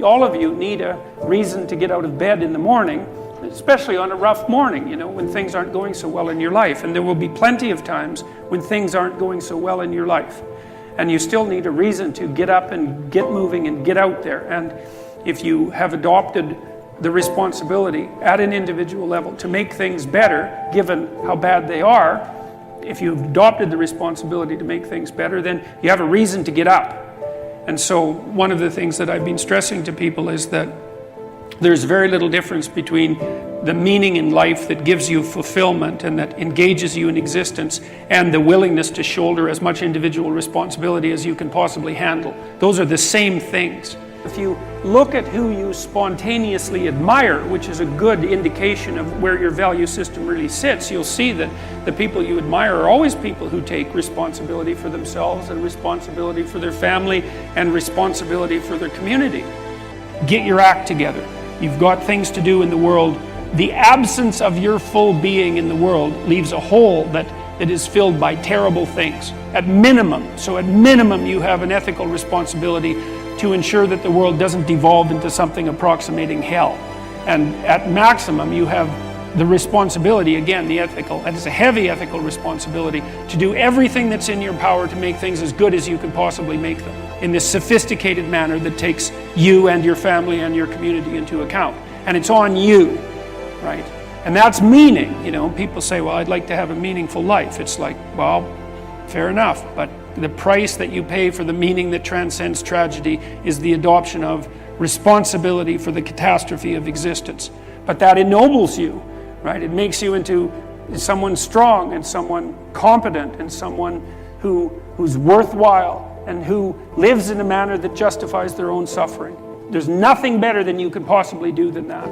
All of you need a reason to get out of bed in the morning, especially on a rough morning, when things aren't going so well in your life. And there will be plenty of times when things aren't going so well in your life. And you still need a reason to get up and get moving and get out there. And if you have adopted the responsibility at an individual level to make things better, given how bad they are, if you've adopted the responsibility to make things better, then you have a reason to get up. And so one of the things that I've been stressing to people is that there's very little difference between the meaning in life that gives you fulfillment and that engages you in existence and the willingness to shoulder as much individual responsibility as you can possibly handle. Those are the same things. If you look at who you spontaneously admire, which is a good indication of where your value system really sits, you'll see that the people you admire are always people who take responsibility for themselves and responsibility for their family and responsibility for their community. Get your act together. You've got things to do in the world. The absence of your full being in the world leaves a hole that is filled by terrible things. At minimum, you have an ethical responsibility to ensure that the world doesn't devolve into something approximating hell. And at maximum, you have the responsibility, again, and it's a heavy ethical responsibility, to do everything that's in your power to make things as good as you can possibly make them, in this sophisticated manner that takes you and your family and your community into account. And it's on you, right? And that's meaning. People say, well, I'd like to have a meaningful life. It's like, well, fair enough, but the price that you pay for the meaning that transcends tragedy is the adoption of responsibility for the catastrophe of existence. But that ennobles you, right? It makes you into someone strong and someone competent and someone who's worthwhile and who lives in a manner that justifies their own suffering. There's nothing better than you could possibly do than that.